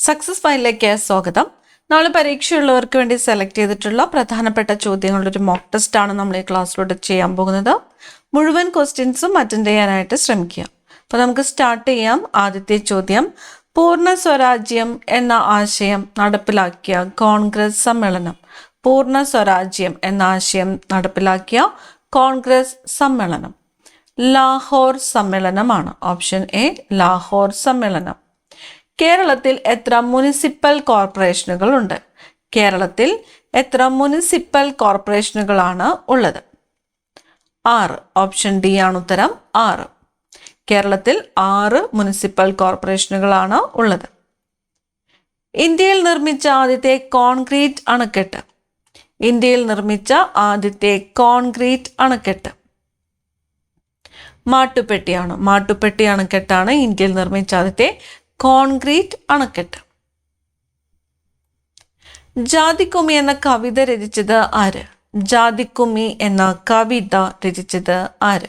Success ഫൈലിലേക്ക് സ്വാഗതം. നാളെ പരീക്ഷയുള്ളവർക്ക് വേണ്ടി സെലക്ട് ചെയ്തിട്ടുള്ള പ്രധാനപ്പെട്ട ചോദ്യങ്ങളുടെ ഒരു മോക്ക് ടെസ്റ്റ് ആണ് നമ്മൾ ഈ ക്ലാസ്സിലൂടെ ചെയ്യാൻ പോകുന്നത്. മുഴുവൻ ക്വസ്റ്റ്യൻസും അറ്റൻഡ് ചെയ്യാനായിട്ട് ശ്രമിക്കുക. അപ്പോൾ നമുക്ക് സ്റ്റാർട്ട് ചെയ്യാം. ആദ്യത്തെ ചോദ്യം, പൂർണ്ണ സ്വരാജ്യം എന്ന ആശയം നടപ്പിലാക്കിയ കോൺഗ്രസ് സമ്മേളനം. പൂർണ്ണ സ്വരാജ്യം എന്ന ആശയം നടപ്പിലാക്കിയ കോൺഗ്രസ് സമ്മേളനം ലാഹോർ സമ്മേളനമാണ്. ഓപ്ഷൻ എ ലാഹോർ സമ്മേളനം. കേരളത്തിൽ എത്ര മുനിസിപ്പൽ കോർപ്പറേഷനുകൾ ഉണ്ട്? കേരളത്തിൽ എത്ര മുനിസിപ്പൽ കോർപ്പറേഷനുകളാണ് ഉള്ളത്? 6. ഓപ്ഷൻ ഡി ആണ് ഉത്തരം. 6. കേരളത്തിൽ 6 മുനിസിപ്പൽ കോർപ്പറേഷനുകളാണ് ഉള്ളത്. ഇന്ത്യയിൽ നിർമ്മിച്ച ആദ്യത്തെ കോൺക്രീറ്റ് അണക്കെട്ട്. ഇന്ത്യയിൽ നിർമ്മിച്ച ആദ്യത്തെ കോൺക്രീറ്റ് അണക്കെട്ട് മാട്ടുപ്പെട്ടിയാണ്. മാട്ടുപ്പെട്ടി അണക്കെട്ടാണ് ഇന്ത്യയിൽ നിർമ്മിച്ച ആദ്യത്തെ കോൺക്രീറ്റ് അണക്കെട്ട്. ജാതിക്കുമ്മി എന്ന കവിത രചിച്ചത് ആര്? ജാതിക്കുമ്മി എന്ന കവിത രചിച്ചത് ആര്?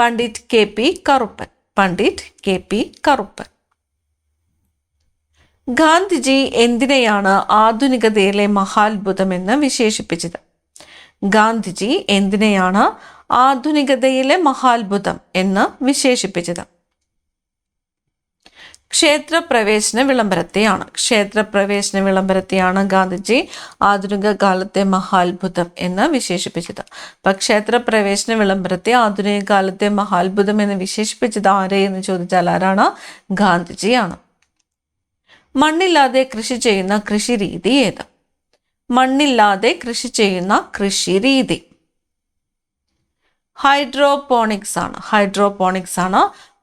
Pandit K P Karuppan. Pandit K P Karuppan. Gandhiji എന്തിനെയാണ് ആധുനികതയിലെ മഹാത്ഭുതമെന്ന് വിശേഷിപ്പിച്ചത്? ഗാന്ധിജി എന്തിനെയാണ് ആധുനികതയിലെ മഹാത്ഭുതം എന്ന് വിശേഷിപ്പിച്ചത്? ക്ഷേത്രപ്രവേശന വിളംബരത്തെയാണ്. ക്ഷേത്രപ്രവേശന വിളംബരത്തെയാണ് ഗാന്ധിജി ആധുനിക കാലത്തെ മഹാത്ഭുതം എന്ന് വിശേഷിപ്പിച്ചത്. അപ്പം ക്ഷേത്രപ്രവേശന വിളംബരത്തെ ആധുനിക കാലത്തെ മഹാത്ഭുതം എന്ന് വിശേഷിപ്പിച്ചത് ആരെ എന്ന് ചോദിച്ചാൽ ആരാണ്? ഗാന്ധിജിയാണ്. മണ്ണില്ലാതെ കൃഷി ചെയ്യുന്ന കൃഷി രീതി ഏത്? മണ്ണില്ലാതെ കൃഷി ചെയ്യുന്ന കൃഷി രീതി ഹൈഡ്രോപോണിക്സ് ആണ്. ഹൈഡ്രോപോണിക്സ് ആണ്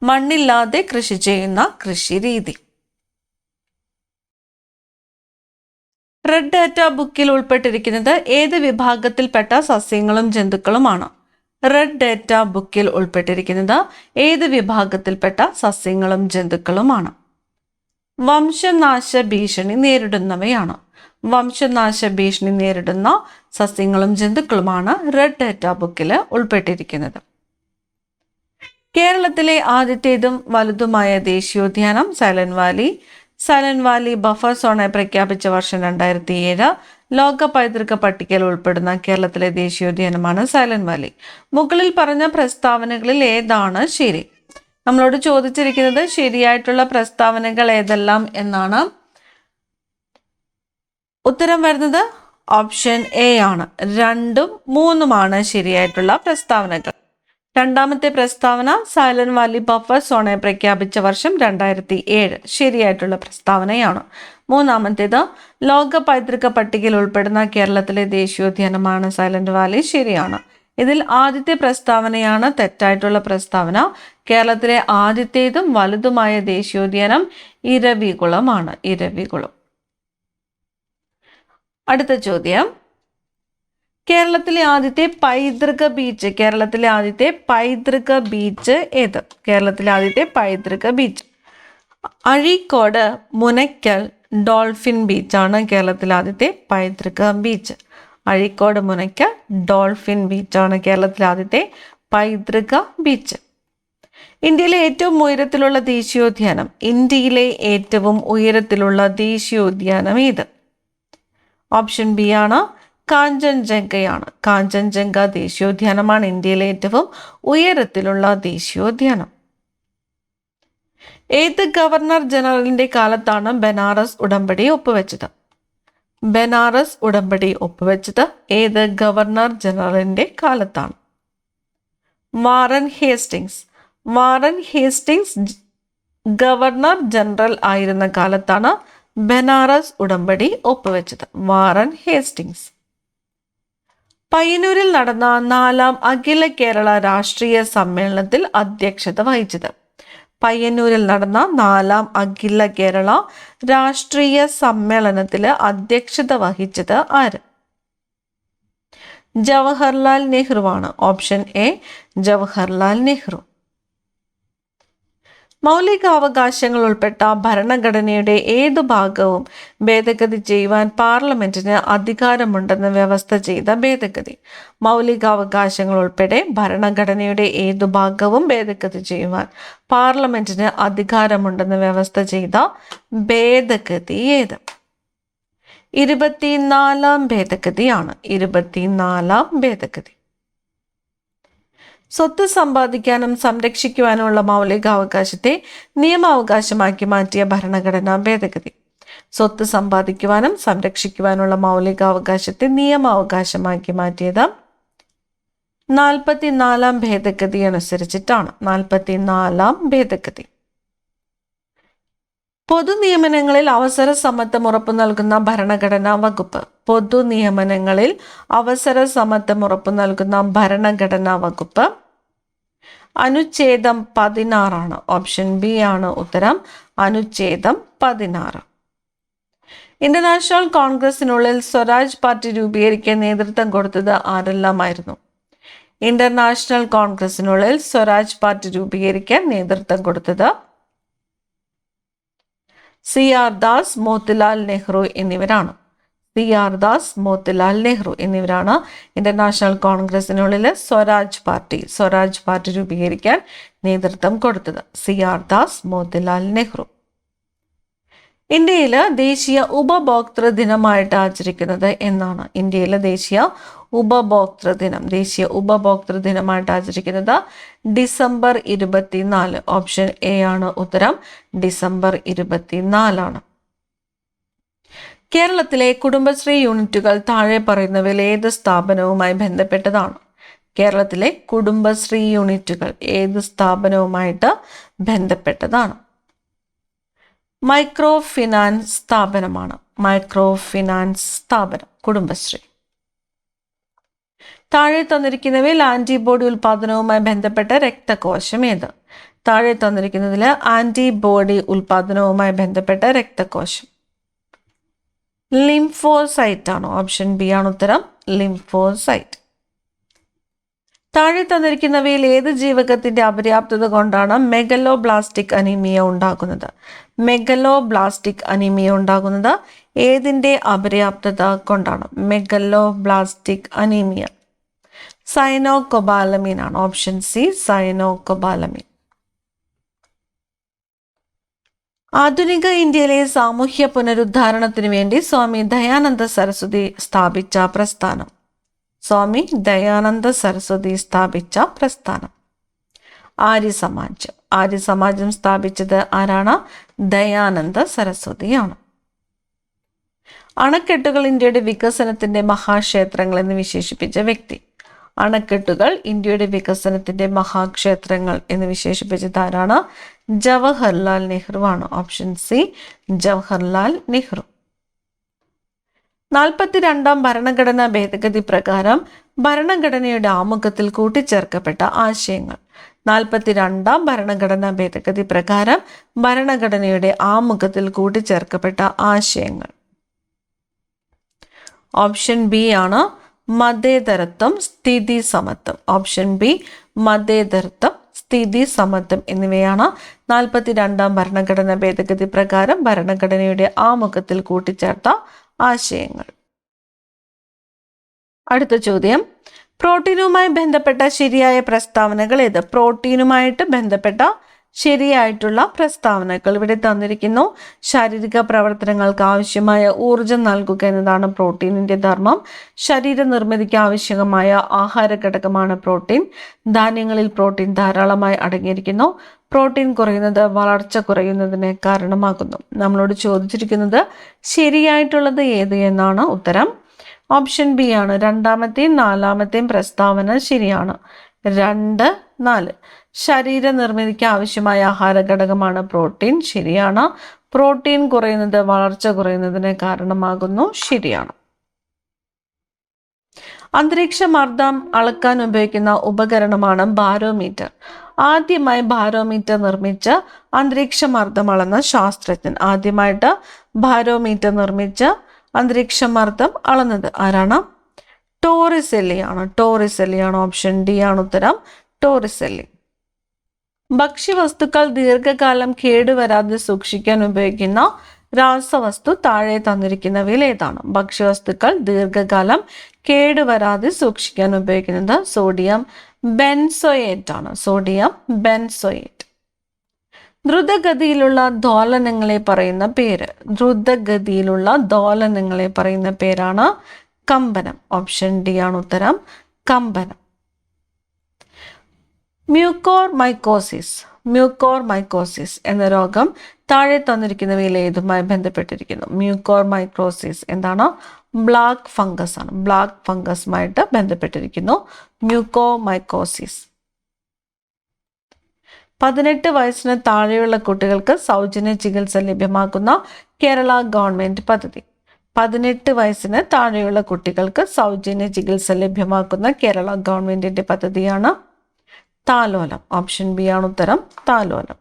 മണ്ണില്ലാതെ കൃഷി ചെയ്യുന്ന കൃഷി രീതി. റെഡ് ഡാറ്റ ബുക്കിൽ ഉൾപ്പെട്ടിരിക്കുന്നത് ഏത് വിഭാഗത്തിൽപ്പെട്ട സസ്യങ്ങളും ജന്തുക്കളുമാണ്? റെഡ് ഡാറ്റ ബുക്കിൽ ഉൾപ്പെട്ടിരിക്കുന്നത് ഏത് വിഭാഗത്തിൽപ്പെട്ട സസ്യങ്ങളും ജന്തുക്കളുമാണ്? വംശനാശ ഭീഷണി നേരിടുന്നവയാണ്. വംശനാശ ഭീഷണി നേരിടുന്ന സസ്യങ്ങളും ജന്തുക്കളുമാണ് റെഡ് ഡാറ്റ ബുക്കിൽ ഉൾപ്പെട്ടിരിക്കുന്നത്. കേരളത്തിലെ ആദ്യത്തേതും വലുതുമായ ദേശീയോദ്യാനം silent Valley. Silent Valley buffer സോണായി പ്രഖ്യാപിച്ച വർഷം 2007. ലോക പൈതൃക പട്ടികയിൽ ഉൾപ്പെടുന്ന കേരളത്തിലെ ദേശീയോദ്യാനമാണ് സൈലന്റ് വാലി. മുകളിൽ പറഞ്ഞ പ്രസ്താവനകളിൽ ഏതാണ് ശരി? നമ്മളോട് ചോദിച്ചിരിക്കുന്നത് ശരിയായിട്ടുള്ള പ്രസ്താവനകൾ ഏതെല്ലാം എന്നാണ്. ഉത്തരം വരുന്നത് ഓപ്ഷൻ എ ആണ്. 2ഉം 3ഉമാണ് ശരിയായിട്ടുള്ള പ്രസ്താവനകൾ. രണ്ടാമത്തെ പ്രസ്താവന സൈലന്റ് വാലി ബഫർ സോണായി പ്രഖ്യാപിച്ച വർഷം 2007 ശരിയായിട്ടുള്ള പ്രസ്താവനയാണ്. മൂന്നാമത്തേത് ലോക പൈതൃക പട്ടികയിൽ ഉൾപ്പെടുന്ന കേരളത്തിലെ ദേശീയോദ്യാനമാണ് സൈലന്റ് വാലി ശരിയാണ്. ഇതിൽ ആദ്യത്തെ പ്രസ്താവനയാണ് തെറ്റായിട്ടുള്ള പ്രസ്താവന. കേരളത്തിലെ ആദ്യത്തേതും വലുതുമായ ദേശീയോദ്യാനം ഇരവികുളമാണ്. ഇരവികുളം. അടുത്ത ചോദ്യം, കേരളത്തിലെ ആദ്യത്തെ പൈതൃക ബീച്ച്. കേരളത്തിലെ ആദ്യത്തെ പൈതൃക ബീച്ച് ഏത്? കേരളത്തിലെ ആദ്യത്തെ പൈതൃക ബീച്ച് അഴീക്കോട് മുനയ്ക്കൽ ഡോൾഫിൻ ബീച്ചാണ് കേരളത്തിലെ ആദ്യത്തെ പൈതൃക ബീച്ച്. അഴീക്കോട് മുനയ്ക്കൽ ഡോൾഫിൻ ബീച്ചാണ് കേരളത്തിലെ ആദ്യത്തെ പൈതൃക ബീച്ച്. ഇന്ത്യയിലെ ഏറ്റവും ഉയരത്തിലുള്ള ദേശീയോദ്യാനം. ഇന്ത്യയിലെ ഏറ്റവും ഉയരത്തിലുള്ള ദേശീയോദ്യാനം ഏത്? ഓപ്ഷൻ ബി ആണ് കാഞ്ചൻജംഗയാണ്. കാഞ്ചൻജംഗ ദേശീയോദ്യാനമാണ് ഇന്ത്യയിലെ ഏറ്റവും ഉയരത്തിലുള്ള ദേശീയോദ്യാനം. ഏത് ഗവർണർ ജനറലിന്റെ കാലത്താണ് ബനാറസ് ഉടമ്പടി ഒപ്പുവെച്ചത്? ബനാറസ് ഉടമ്പടി ഒപ്പുവെച്ചത് ഏത് ഗവർണർ ജനറലിന്റെ കാലത്താണ്? Warren Hastings. Warren Hastings governor general ആയിരുന്ന കാലത്താണ് ബനാറസ് ഉടമ്പടി ഒപ്പുവെച്ചത്. Warren Hastings. പയ്യന്നൂരിൽ നടന്ന 4ാം അഖില കേരള രാഷ്ട്രീയ സമ്മേളനത്തിൽ അധ്യക്ഷത വഹിച്ചത്. പയ്യന്നൂരിൽ നടന്ന 4ാം അഖില കേരള രാഷ്ട്രീയ സമ്മേളനത്തിൽ അധ്യക്ഷത വഹിച്ചത് ആര്? ജവഹർലാൽ നെഹ്റുവാണ്. Option A Jawaharlal Nehru. മൗലികാവകാശങ്ങൾ ഉൾപ്പെട്ട ഭരണഘടനയുടെ ഏതു ഭാഗവും ഭേദഗതി ചെയ്യുവാൻ പാർലമെന്റിന് അധികാരമുണ്ടെന്ന് വ്യവസ്ഥ ചെയ്ത ഭേദഗതി. മൗലികാവകാശങ്ങൾ ഉൾപ്പെടെ ഭരണഘടനയുടെ ഏതു ഭാഗവും ഭേദഗതി ചെയ്യുവാൻ പാർലമെന്റിന് അധികാരമുണ്ടെന്ന് വ്യവസ്ഥ ചെയ്ത ഭേദഗതി ഏത്? 24ാം ഭേദഗതിയാണ്. 24ാം ഭേദഗതി. സ്വത്ത് സമ്പാദിക്കാനും സംരക്ഷിക്കുവാനുമുള്ള മൗലികാവകാശത്തെ നിയമാവകാശമാക്കി മാറ്റിയ ഭരണഘടനാ ഭേദഗതി. സ്വത്ത് സമ്പാദിക്കുവാനും സംരക്ഷിക്കുവാനുള്ള മൗലികാവകാശത്തെ നിയമാവകാശമാക്കി മാറ്റിയത് 44ാം ഭേദഗതി അനുസരിച്ചിട്ടാണ്. 44ാം ഭേദഗതി. പൊതുനിയമനങ്ങളിൽ അവസര സമത്വം ഉറപ്പു നൽകുന്ന ഭരണഘടനാ വകുപ്പ്. പൊതുനിയമനങ്ങളിൽ അവസര സമത്വം ഉറപ്പു നൽകുന്ന ഭരണഘടനാ വകുപ്പ് അനുച്ഛേദം 16 ഓപ്ഷൻ ബി ആണ് ഉത്തരം. അനുച്ഛേദം 16. ഇന്റർനാഷണൽ കോൺഗ്രസിനുള്ളിൽ സ്വരാജ് പാർട്ടി രൂപീകരിക്കാൻ നേതൃത്വം കൊടുത്തത് ആരെല്ലാമായിരുന്നു? ഇന്റർനാഷണൽ കോൺഗ്രസിനുള്ളിൽ സ്വരാജ് പാർട്ടി രൂപീകരിക്കാൻ നേതൃത്വം കൊടുത്തത് CR ദാസ്, മോത്തിലാൽ നെഹ്റു എന്നിവരാണ്. CR ദാസ്, മോത്തിലാൽ നെഹ്റു എന്നിവരാണ് ഇന്റർനാഷണൽ കോൺഗ്രസിനുള്ളിൽ സ്വരാജ് പാർട്ടി രൂപീകരിക്കാൻ നേതൃത്വം കൊടുത്തത്. CR ദാസ്, മോത്തിലാൽ നെഹ്റു. ഇന്ത്യയിൽ ദേശീയ ഉപഭോക്തൃ ദിനമായിട്ട് ആചരിക്കുന്നത് എന്നാണ്? ഇന്ത്യയിലെ ദേശീയ ഉപഭോക്തൃ ദിനമായിട്ട് ആചരിക്കുന്നത് ഡിസംബർ 24. ഓപ്ഷൻ എ ആണ് ഉത്തരം. ഡിസംബർ 24. കേരളത്തിലെ കുടുംബശ്രീ യൂണിറ്റുകൾ താഴെ പറയുന്നവയിൽ ഏത് സ്ഥാപനവുമായി ബന്ധപ്പെട്ടതാണ്? കേരളത്തിലെ കുടുംബശ്രീ യൂണിറ്റുകൾ ഏത് സ്ഥാപനവുമായിട്ട് ബന്ധപ്പെട്ടതാണ്? മൈക്രോ ഫിനാൻസ് സ്ഥാപനമാണ്. മൈക്രോ ഫിനാൻസ് സ്ഥാപനം കുടുംബശ്രീ. താഴെ തന്നിരിക്കുന്നവയിൽ ആന്റിബോഡി ഉൽപാദനവുമായി ബന്ധപ്പെട്ട രക്തകോശം ഏത്? താഴെ തന്നിരിക്കുന്നതിൽ ആന്റിബോഡി ഉൽപാദനവുമായി ബന്ധപ്പെട്ട രക്തകോശം ലിംഫോസൈറ്റ് ആണ്. ഓപ്ഷൻ ബി ആണ് ഉത്തരം. ലിംഫോസൈറ്റ്. താഴെ തന്നിരിക്കുന്നവയിൽ ഏത് ജീവകത്തിന്റെ അപര്യാപ്തത കൊണ്ടാണ് മെഗലോബ്ലാസ്റ്റിക് അനീമിയ ഉണ്ടാകുന്നത്? മെഗലോബ്ലാസ്റ്റിക് അനീമിയ ഉണ്ടാകുന്നത് ഏതിന്റെ അപര്യാപ്തത കൊണ്ടാണ്? മെഗലോബ്ലാസ്റ്റിക് അനീമിയ സൈനോകൊബാലമിൻ ആണ്. Option C cyanocobalamin. ആധുനിക ഇന്ത്യയിലെ സാമൂഹ്യ പുനരുദ്ധാരണത്തിനു വേണ്ടി സ്വാമി ദയാനന്ദ സരസ്വതി സ്ഥാപിച്ച പ്രസ്ഥാനം. സ്വാമി ദയാനന്ദ സരസ്വതി സ്ഥാപിച്ച പ്രസ്ഥാനം ആര്യസമാജ്. ആര്യസമാജം സ്ഥാപിച്ചത് ആരാണ്? ദയാനന്ദ സരസ്വതിയാണ്. അണക്കെട്ടുകൾ ഇന്ത്യയുടെ വികസനത്തിന്റെ മഹാക്ഷേത്രങ്ങൾ എന്ന് വിശേഷിപ്പിച്ച വ്യക്തി. അണക്കെട്ടുകൾ ഇന്ത്യയുടെ വികസനത്തിന്റെ മഹാക്ഷേത്രങ്ങൾ എന്ന് വിശേഷിപ്പിച്ചത് ആരാണ്? ജവഹർലാൽ നെഹ്റു ആണ്. Option C Jawaharlal Nehru. 42ാം ഭരണഘടനാ ഭേദഗതി പ്രകാരം ഭരണഘടനയുടെ ആമുഖത്തിൽ കൂട്ടിച്ചേർക്കപ്പെട്ട ആശയങ്ങൾ. 42ാം ഭരണഘടനാ ഭേദഗതി പ്രകാരം ഭരണഘടനയുടെ ആമുഖത്തിൽ കൂട്ടിച്ചേർക്കപ്പെട്ട ആശയങ്ങൾ. ഓപ്ഷൻ ബി ആണ് മതേതരത്വം, സ്ഥിതി സമത്വം. ഓപ്ഷൻ ബി മതേതരത്വം, സ്ഥിതി സമത്വം എന്നിവയാണ് 42ാം ഭരണഘടനാ ഭേദഗതി പ്രകാരം ഭരണഘടനയുടെ ആമുഖത്തിൽ കൂട്ടിച്ചേർത്ത ആശയങ്ങൾ. അടുത്ത ചോദ്യം, പ്രോട്ടീനുമായി ബന്ധപ്പെട്ട ശരിയായ പ്രസ്താവനകൾ ഏത്? പ്രോട്ടീനുമായിട്ട് ബന്ധപ്പെട്ട ശരിയായിട്ടുള്ള പ്രസ്താവനകൾ ഇവിടെ തന്നിരിക്കുന്നു. ശാരീരിക പ്രവർത്തനങ്ങൾക്ക് ആവശ്യമായ ഊർജം നൽകുക എന്നതാണ് പ്രോട്ടീനിന്റെ ധർമ്മം. ശരീര നിർമ്മിതിക്ക് ആവശ്യമായ ആഹാര ഘടകമാണ് പ്രോട്ടീൻ. ധാന്യങ്ങളിൽ പ്രോട്ടീൻ ധാരാളമായി അടങ്ങിയിരിക്കുന്നു. പ്രോട്ടീൻ കുറയുന്നത് വളർച്ച കുറയുന്നതിന് കാരണമാകുന്നു. നമ്മളോട് ചോദിച്ചിരിക്കുന്നത് ശരിയായിട്ടുള്ളത് ഏത് എന്നാണ്. ഉത്തരം ഓപ്ഷൻ ബി ആണ്. രണ്ടാമത്തെയും നാലാമത്തെയും പ്രസ്താവന ശരിയാണ്. 2, 4. ശരീര നിർമ്മിതിക്ക് ആവശ്യമായ ആഹാര ഘടകമാണ് പ്രോട്ടീൻ. ശരിയാണ്. പ്രോട്ടീൻ കുറയുന്നത് വളർച്ച കുറയുന്നതിന് കാരണമാകുന്നു. ശരിയാണ്. അന്തരീക്ഷമർദ്ദം അളക്കാൻ ഉപയോഗിക്കുന്ന ഉപകരണമാണ് ബാരോമീറ്റർ. ആദ്യമായി ബാരോമീറ്റർ നിർമ്മിച്ച് അന്തരീക്ഷമർദ്ദം അളന്ന ശാസ്ത്രജ്ഞൻ. ആദ്യമായിട്ട് ബാരോമീറ്റർ നിർമ്മിച്ച് അന്തരീക്ഷമർദ്ദം അളന്നത് ആരാണ്? ടോറിസെല്ലിയാണ്. ടോറിസെല്ലിയാണ്. ഓപ്ഷൻ ഡി ആണ് ഉത്തരം. ടോറിസെല്ലി. ഭക്ഷ്യവസ്തുക്കൾ ദീർഘകാലം കേടുവരാതെ സൂക്ഷിക്കാൻ ഉപയോഗിക്കുന്ന രാസവസ്തു താഴെ തന്നിരിക്കുന്നവയിൽ ഏതാണ്? ഭക്ഷ്യവസ്തുക്കൾ ദീർഘകാലം കേടുവരാതെ സൂക്ഷിക്കാൻ ഉപയോഗിക്കുന്നത് സോഡിയം ബെൻസോയേറ്റ് ആണ്. Sodium benzoate. ദ്രുതഗതിയിലുള്ള ദോലനങ്ങളെ പറയുന്ന പേര്. ദ്രുതഗതിയിലുള്ള ദോലനങ്ങളെ പറയുന്ന പേരാണ് കമ്പനം. ഓപ്ഷൻ ഡി ആണ് ഉത്തരം, കമ്പനം. മ്യൂക്കോർമൈക്കോസിസ് എന്ന രോഗം താഴെ തന്നിരിക്കുന്നവയിൽ ഏതുമായി ബന്ധപ്പെട്ടിരിക്കുന്നു? മ്യൂക്കോർമൈക്കോസിസ് എന്താണ്? ബ്ലാക്ക് ഫംഗസ് ആണ്. ബ്ലാക്ക് ഫംഗസുമായിട്ട് ബന്ധപ്പെട്ടിരിക്കുന്നു മ്യൂക്കോമൈക്കോസിസ്. 18 വയസ്സിന് താഴെയുള്ള കുട്ടികൾക്ക് സൗജന്യ ചികിത്സ ലഭ്യമാക്കുന്ന കേരള ഗവൺമെന്റ് പദ്ധതി. 18 വയസ്സിന് താഴെയുള്ള കുട്ടികൾക്ക് സൗജന്യ ചികിത്സ ലഭ്യമാക്കുന്ന കേരള ഗവൺമെന്റിന്റെ പദ്ധതിയാണ് താലോലം. ഓപ്ഷൻ ബി ആണ് ഉത്തരം, താലോലം.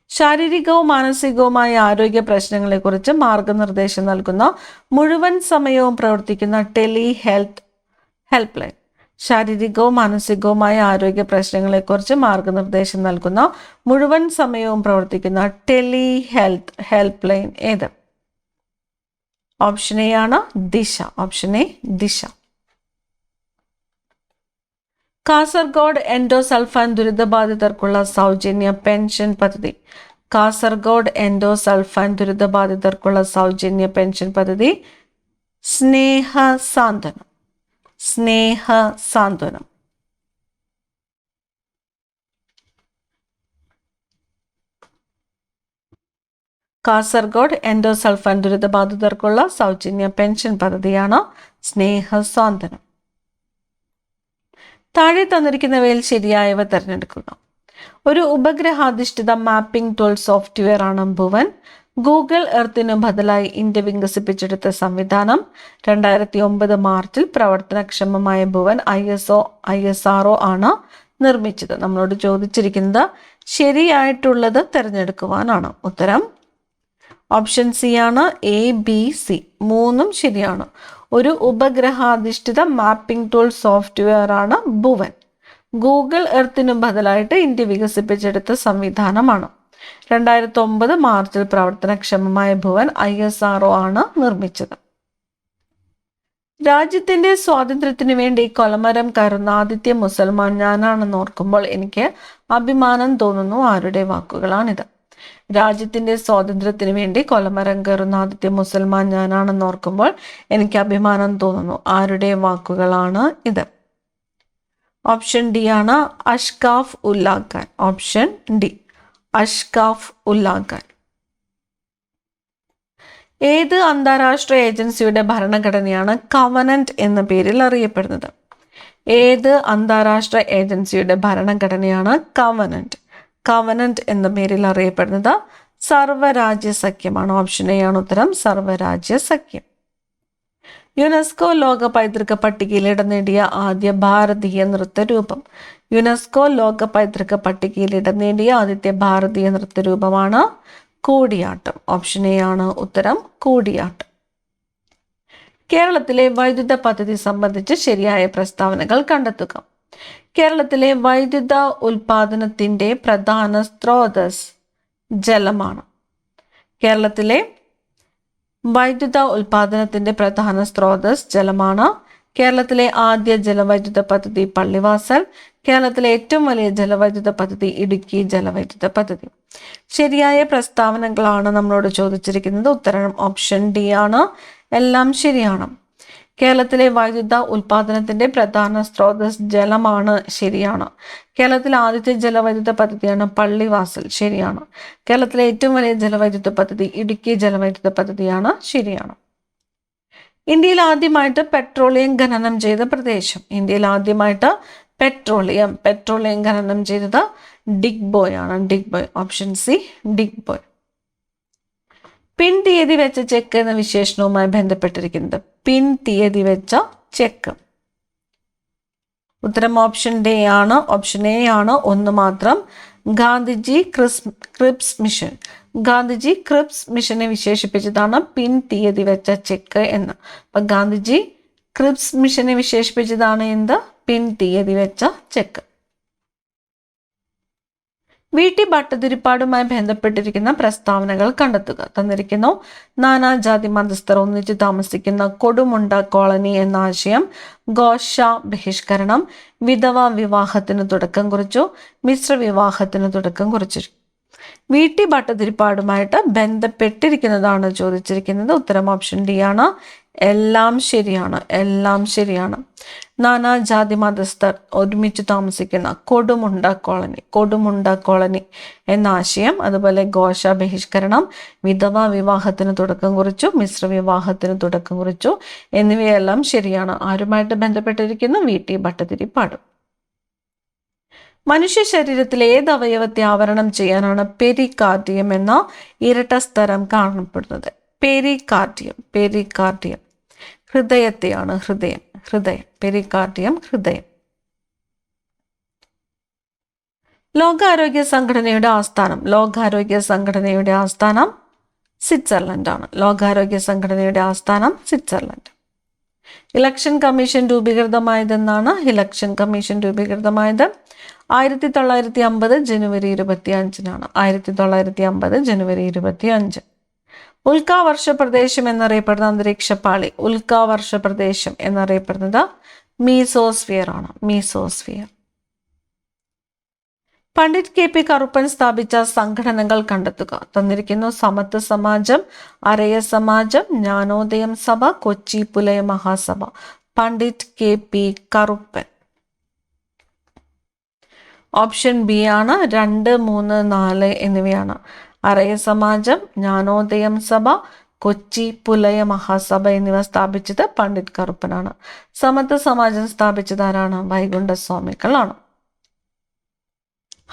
ശാരീരികവും മാനസികവുമായ ആരോഗ്യ പ്രശ്നങ്ങളെക്കുറിച്ച് മാർഗനിർദ്ദേശം നൽകുന്ന മുഴുവൻ സമയവും പ്രവർത്തിക്കുന്ന ടെലി ഹെൽപ്പ് ലൈൻ. ശാരീരികവും മാനസികവുമായ ആരോഗ്യ പ്രശ്നങ്ങളെക്കുറിച്ച് മാർഗനിർദ്ദേശം നൽകുന്ന മുഴുവൻ സമയവും പ്രവർത്തിക്കുന്ന ടെലി ഹെൽപ്പ് ലൈൻ ഏത്? ഓപ്ഷൻ എ ആണ് ദിശ. ഓപ്ഷൻ എ ദിശ. കാസർഗോഡ് എൻഡോസൾഫാൻ ദുരിതബാധിതർക്കുള്ള സൗജന്യ പെൻഷൻ പദ്ധതി. കാസർഗോഡ് എൻഡോസൾഫാൻ ദുരിതബാധിതർക്കുള്ള സൗജന്യ പെൻഷൻ പദ്ധതി സ്നേഹസാന്ത്വനം. സ്നേഹസാന്ത്വനം. കാസർഗോഡ് എൻഡോസൾഫാൻ ദുരിതബാധിതർക്കുള്ള സൗജന്യ പെൻഷൻ പദ്ധതിയാണ് സ്നേഹസാന്ത്വനം. താഴെ തന്നിരിക്കുന്നവയിൽ ശരിയായവ തിരഞ്ഞെടുക്കുക. ഒരു ഉപഗ്രഹാധിഷ്ഠിത മാപ്പിംഗ് ടൂൾ സോഫ്റ്റ്വെയർ ആണ് ഭുവൻ. ഗൂഗിൾ എർത്തിനു ബദലായി ഇന്ത്യ വികസിപ്പിച്ചെടുത്ത സംവിധാനം. 2009 മാർച്ചിൽ പ്രവർത്തനക്ഷമമായ ഭുവൻ ISRO ആണ് നിർമ്മിച്ചത്. നമ്മളോട് ചോദിച്ചിരിക്കുന്നത് ശരിയായിട്ടുള്ളത് തിരഞ്ഞെടുക്കുവാനാണ്. ഉത്തരം ഓപ്ഷൻ സി ആണ്. A, B, C മൂന്നും ശരിയാണ്. ഒരു ഉപഗ്രഹാധിഷ്ഠിത മാപ്പിംഗ് ടൂൾ സോഫ്റ്റ്വെയർ ആണ് ഭുവൻ. ഗൂഗിൾ എർത്തിനു ബദലായിട്ട് ഇന്ത്യ വികസിപ്പിച്ചെടുത്ത സംവിധാനമാണ്. 2009 മാർച്ചിൽ പ്രവർത്തനക്ഷമമായ ഭുവൻ ISRO ആണ് നിർമ്മിച്ചത്. രാജ്യത്തിന്റെ സ്വാതന്ത്ര്യത്തിനു വേണ്ടി കൊലമരം കയറുന്ന ആദ്യത്തെ മുസൽമാൻ ഞാനാണെന്ന് ഓർക്കുമ്പോൾ എനിക്ക് അഭിമാനം തോന്നുന്നു. ആരുടെ വാക്കുകളാണിത്? രാജ്യത്തിന്റെ സ്വാതന്ത്ര്യത്തിനു വേണ്ടി കൊലമരം കയറുന്ന ആദ്യത്തെ മുസൽമാൻ ഞാനാണെന്ന് ഓർക്കുമ്പോൾ എനിക്ക് അഭിമാനം തോന്നുന്നു. ആരുടെ വാക്കുകളാണ് ഇത്? ഓപ്ഷൻ ഡി ആണ് അഷ്കാഫ് ഉല്ലാ ഖാൻ. Option D, അഷ്കാഫ് Ullah Khan. ഏത് അന്താരാഷ്ട്ര ഏജൻസിയുടെ ഭരണഘടനയാണ് കവനന്റ് എന്ന പേരിൽ അറിയപ്പെടുന്നത്? ഏത് അന്താരാഷ്ട്ര ഏജൻസിയുടെ ഭരണഘടനയാണ് കവനന്റ് എന്ന പേരിൽ അറിയപ്പെടുന്നത്? സർവ്വരാജ്യ സഖ്യമാണ്. ഓപ്ഷൻ എ ആണ് ഉത്തരം, സർവ്വരാജ്യ സഖ്യം. യുനെസ്കോ ലോക പൈതൃക പട്ടികയിൽ ഇടം നേടിയ ആദ്യ ഭാരതീയ നൃത്തരൂപം. യുനെസ്കോ ലോക പൈതൃക പട്ടികയിൽ ഇടം നേടിയ ആദ്യത്തെ ഭാരതീയ നൃത്തരൂപമാണ് കൂടിയാട്ടം. ഓപ്ഷൻ എ ആണ് ഉത്തരം, കൂടിയാട്ടം. കേരളത്തിലെ വൈദ്യുത പദ്ധതി സംബന്ധിച്ച് ശരിയായ പ്രസ്താവനകൾ കണ്ടെത്തുക. കേരളത്തിലെ വൈദ്യുത ഉൽപാദനത്തിന്റെ പ്രധാന സ്രോതസ് ജലമാണ്. കേരളത്തിലെ വൈദ്യുത ഉൽപാദനത്തിന്റെ പ്രധാന സ്രോതസ് ജലമാണ്. കേരളത്തിലെ ആദ്യ ജലവൈദ്യുത പദ്ധതി പള്ളിവാസൽ. കേരളത്തിലെ ഏറ്റവും വലിയ ജലവൈദ്യുത പദ്ധതി ഇടുക്കി ജലവൈദ്യുത പദ്ധതി. ശരിയായ പ്രസ്താവനകളാണ് നമ്മളോട് ചോദിച്ചിരിക്കുന്നത്. ഉത്തരം ഓപ്ഷൻ ഡി ആണ്. എല്ലാം ശരിയാണ്. കേരളത്തിലെ വൈദ്യുത ഉൽപാദനത്തിന്റെ പ്രധാന സ്രോതസ് ജലമാണ്. ശരിയാണ്. കേരളത്തിലെ ആദ്യത്തെ ജലവൈദ്യുത പദ്ധതിയാണ് പള്ളിവാസൽ. ശരിയാണ്. കേരളത്തിലെ ഏറ്റവും വലിയ ജലവൈദ്യുത പദ്ധതി ഇടുക്കി ജലവൈദ്യുത പദ്ധതിയാണ്. ശരിയാണ്. ഇന്ത്യയിൽ ആദ്യമായിട്ട് പെട്രോളിയം ഖനനം ചെയ്ത പ്രദേശം. ഇന്ത്യയിൽ ആദ്യമായിട്ട് പെട്രോളിയം ഖനനം ചെയ്തത് ഡിഗ്ബോയ് ആണ്. ഡിഗ്ബോയ്. Option C, Digboi. പിൻ തീയതി വെച്ച ചെക്ക് എന്ന വിശേഷണവുമായി ബന്ധപ്പെട്ടിരിക്കുന്നത്. പിൻ തീയതി വെച്ച ചെക്ക്. ഉത്തരം ഓപ്ഷൻ ഡി ആണ്. ഓപ്ഷൻ എ ആണ്. ഒന്ന് മാത്രം. Gandhiji Cripps mission. Gandhiji Cripps മിഷനെ വിശേഷിപ്പിച്ചതാണ് പിൻ തീയതി വെച്ച ചെക്ക് എന്ന്. അപ്പൊ ഗാന്ധിജി ക്രിപ്സ് മിഷനെ വിശേഷിപ്പിച്ചതാണ് എന്ത്? പിൻ തീയതി വെച്ച ചെക്ക്. VT ഭട്ടതിരിപ്പാടുമായി ബന്ധപ്പെട്ടിരിക്കുന്ന പ്രസ്താവനകൾ കണ്ടെത്തുക. തന്നിരിക്കുന്നു. നാനാജാതി മതസ്ഥർ ഒന്നിച്ചു താമസിക്കുന്ന കൊടുമുണ്ട കോളനി എന്ന ആശയം ഗോഷ ബഹിഷ്കരണം വിധവ വിവാഹത്തിന് തുടക്കം കുറിച്ചു, മിശ്ര വിവാഹത്തിന് തുടക്കം കുറിച്ചു. VT ഭട്ടതിരിപ്പാടുമായിട്ട് ബന്ധപ്പെട്ടിരിക്കുന്നതാണ് ചോദിച്ചിരിക്കുന്നത്. ഉത്തരം ഓപ്ഷൻ ഡി ആണ്. എല്ലാം ശരിയാണ്, എല്ലാം ശരിയാണ്. നാനാജാതി മതസ്ഥർ ഒരുമിച്ച് താമസിക്കുന്ന കൊടുമുണ്ട കോളനി എന്ന ആശയം, അതുപോലെ ഘോഷ ബഹിഷ്കരണം വിധവ വിവാഹത്തിന് തുടക്കം കുറിച്ചു, മിശ്ര വിവാഹത്തിന് തുടക്കം കുറിച്ചു എന്നിവയെല്ലാം ശരിയാണ്. ആരുമായിട്ട് ബന്ധപ്പെട്ടിരിക്കുന്നു? VT ഭട്ടതിരിപ്പാട്. മനുഷ്യ ശരീരത്തിലെ ഏത് അവയവത്തെ ആവരണം ചെയ്യാനാണ് പെരികാർഡിയം എന്ന ഇരട്ട സ്തരം കാണപ്പെടുന്നത്? പെരികാർഡിയം ഹൃദയത്തെയാണ്. ഹൃദയം പെരികാർഡിയം ഹൃദയം. ലോകാരോഗ്യ സംഘടനയുടെ ആസ്ഥാനം സ്വിറ്റ്സർലൻഡ് ആണ്. ലോകാരോഗ്യ സംഘടനയുടെ ആസ്ഥാനം സ്വിറ്റ്സർലൻഡ്. ഇലക്ഷൻ കമ്മീഷൻ രൂപീകൃതമായതെന്നാണ്? 1950 ജനുവരി 25-നാണ്. 1950 ജനുവരി 25. ഉൽക്കാവർഷ പ്രദേശം എന്നറിയപ്പെടുന്ന അന്തരീക്ഷപാളി ഉൽക്കാവർഷ പ്രദേശം എന്നറിയപ്പെടുന്നത് മീസോസ്ഫിയർ ആണ്. മീസോസ്ഫിയർ. പണ്ഡിറ്റ് KP കറുപ്പൻ സ്ഥാപിച്ച സംഘടനകൾ കണ്ടെത്തുക. തന്നിരിക്കുന്നു. സമത്വ സമാജം, അരയ സമാജം, ജ്ഞാനോദയം സഭ, Kochi Pulaya Mahasabha. Pandit KP Karuppan. Option B ആണ്. 2, 3, 4 എന്നിവയാണ്. അരയ സമാജം, ജ്ഞാനോദയം സഭ, കൊച്ചി പുലയ മഹാസഭ എന്നിവ സ്ഥാപിച്ചത് പണ്ഡിറ്റ് കറുപ്പനാണ്. സമത്വ സമാജം സ്ഥാപിച്ചത് ആരാണ്? വൈകുണ്ഠസ്വാമികളാണ്.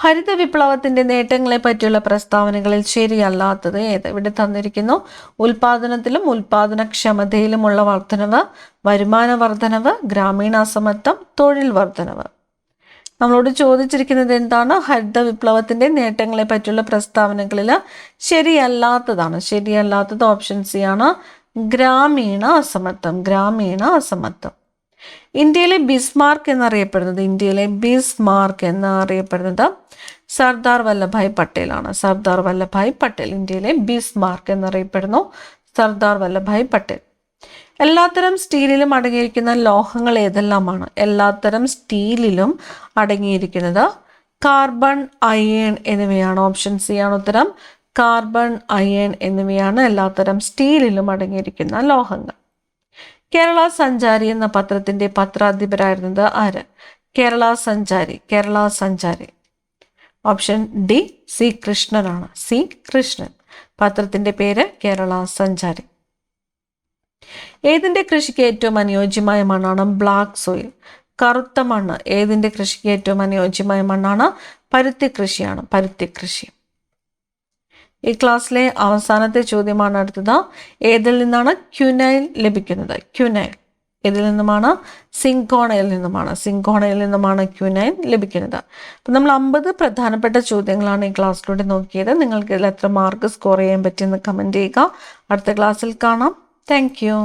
ഹരിത വിപ്ലവത്തിന്റെ നേട്ടങ്ങളെ പറ്റിയുള്ള പ്രസ്താവനകളിൽ ശരിയല്ലാത്തത് ഏത്? ഇവിടെ തന്നിരിക്കുന്നു. ഉൽപാദനത്തിലും ഉൽപാദനക്ഷമതയിലുമുള്ള വർധനവ്, വരുമാന വർധനവ്, ഗ്രാമീണ അസമത്വം, തൊഴിൽ വർധനവ്. നമ്മളോട് ചോദിച്ചിരിക്കുന്നത് എന്താണ്? ഹരിത വിപ്ലവത്തിന്റെ നേട്ടങ്ങളെ പറ്റിയുള്ള പ്രസ്താവനകളിൽ ശരിയല്ലാത്തതാണ്. ശരിയല്ലാത്തത് ഓപ്ഷൻ സി ആണ്. ഗ്രാമീണ അസമത്വം. ഇന്ത്യയിലെ ബിസ്മാർക്ക് എന്നറിയപ്പെടുന്നത് സർദാർ വല്ലഭായ് പട്ടേലാണ്. സർദാർ വല്ലഭായ് പട്ടേൽ. ഇന്ത്യയിലെ ബിസ്മാർക്ക് എന്നറിയപ്പെടുന്നു സർദാർ വല്ലഭായ് പട്ടേൽ. എല്ലാത്തരം സ്റ്റീലിലും അടങ്ങിയിരിക്കുന്ന ലോഹങ്ങൾ ഏതെല്ലാമാണ്? എല്ലാത്തരം സ്റ്റീലിലും അടങ്ങിയിരിക്കുന്നത് കാർബൺ, അയേൺ എന്നിവയാണ്. ഓപ്ഷൻ സി ആണ് ഉത്തരം. കാർബൺ, അയേൺ എന്നിവയാണ് എല്ലാത്തരം സ്റ്റീലിലും അടങ്ങിയിരിക്കുന്ന ലോഹങ്ങൾ. കേരള സഞ്ചാരി എന്ന പത്രത്തിന്റെ പത്രാധിപരായിരുന്നത് ആര്? Kerala Sanchari. Option D C കൃഷ്ണനാണ്. സി കൃഷ്ണൻ. പത്രത്തിന്റെ പേര് കേരള സഞ്ചാരി. ഏതിന്റെ കൃഷിക്ക് ഏറ്റവും അനുയോജ്യമായ മണ്ണാണ്? Black soil. കറുത്ത മണ്ണ് ഏതിന്റെ കൃഷിക്ക് ഏറ്റവും അനുയോജ്യമായ മണ്ണാണ്? പരുത്തി കൃഷി. ഈ ക്ലാസ്സിലെ അവസാനത്തെ ചോദ്യമാണ് അടുത്തത്. ഏതിൽ നിന്നാണ് ക്യുനൈൽ ലഭിക്കുന്നത്? ഇതിൽ നിന്നുമാണ്? സിങ്കോണയിൽ നിന്നുമാണ് ക്യുനൈൻ ലഭിക്കുന്നത്. അപ്പം നമ്മൾ 50 പ്രധാനപ്പെട്ട ചോദ്യങ്ങളാണ് ഈ ക്ലാസ്സിലൂടെ നോക്കിയത്. നിങ്ങൾക്ക് ഇതിൽ എത്ര മാർക്ക് സ്കോർ ചെയ്യാൻ പറ്റിയെന്ന് കമൻറ്റ് ചെയ്യുക. അടുത്ത ക്ലാസ്സിൽ കാണാം. Thank you.